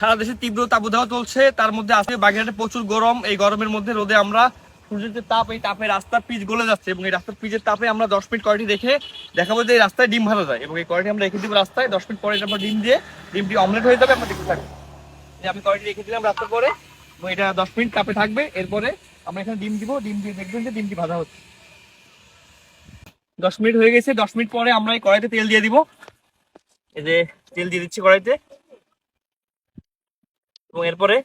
সারা দেশে তীব্র তাপদাহ চলছে, তার মধ্যে আজকে বাগেরহাটে প্রচুর গরম। এই গরমের মধ্যে রোদে আমরা সূর্যের যে তাপ, এই তাপে রাস্তার পিচ গলে যাচ্ছে এবং এই রাস্তার পিচের তাপে আমরা 10 মিনিট কয়টি রেখে দেখাবো যে এই রাস্তায় ডিম ভালো যায় এবং এই কয়টি আমরা রেখে দিব রাস্তায়। 10 মিনিট পরে আমরা ডিম দিয়ে ডিমটি অমলেট হয়ে যাবে, আমরা দেখতে থাকবো। আমি কয়টি রেখে দিলাম রাস্তার পরে এবং এটা 10 মিনিট তাপে থাকবে। এরপরে আমরা এখানে ডিম দিব, ডিম দিয়ে দেখবেন যে ডিমটি ভাজা হচ্ছে। 10 মিনিট হয়ে গেছে। 10 মিনিট পরে আমরা এই কড়াইতে তেল দিয়ে দিব। এই যে তেল দিয়ে দিচ্ছি কড়াইতে এবং এরপরে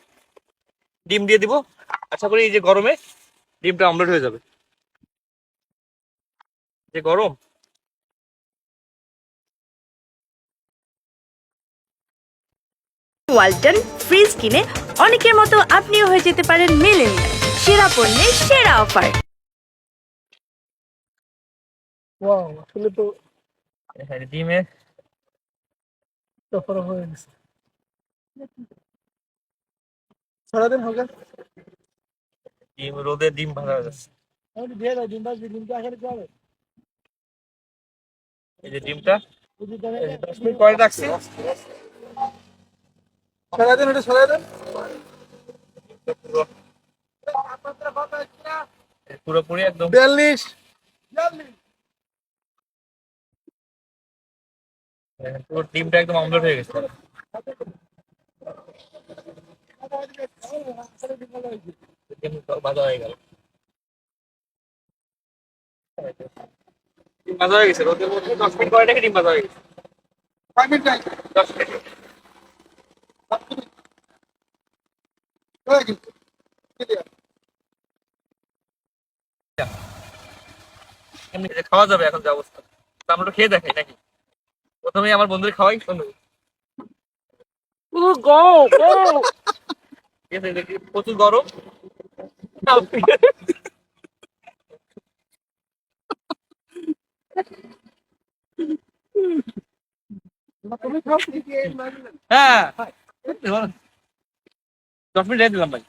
ডিম দিয়ে দিব। আশা করি এই যে গরমে ডিমটা অমলেট হয়ে যাবে। যে গরম, ওয়ালটন ফ্রিজ কিনে অনেকের মতো আপনিও হয়ে যেতে পারেন মিলেনিয়াল। সেরা পণ্যের সেরা অফার। ওয়াও, আসলে তো ডিমে সফর হয়ে গেছে। সারাদিন হবে। ডিম রোদে ডিম ভাজা হয়ে যাচ্ছে। আমি দিয়ে দাও, ডিম বাজবে, ডিমটা আগে যাবে। এই যে ডিমটা 10 মিনিট পরে রাখছি। সারাদিন ওটা সারাদিন পুরোপুরি একদম 42 পুরো ডিমটা একদম অমলেট হয়ে গেছে। ডিম ভাজা হয়ে গেল, ডিম ভাজা হয়ে গেছে। রোদের মধ্যে 10 মিনিট পরে রেখে ডিম ভাজা হয়ে গেছে। 5 মিনিট যাই 10 মিনিট হয়ে গেছে। এমনি খাওয়া যাবে এখন যে অবস্থা। তো আমরা একটু খেয়ে দেখাই নাকি? প্রথমে আমার বন্ধুদের খাওয়াই। বন্ধু ঠিক আছে, দেখি প্রচুর গরম। তুমি খাও কি হ্যাঁ 10 মিনিট রেখে দিলাম ভাই।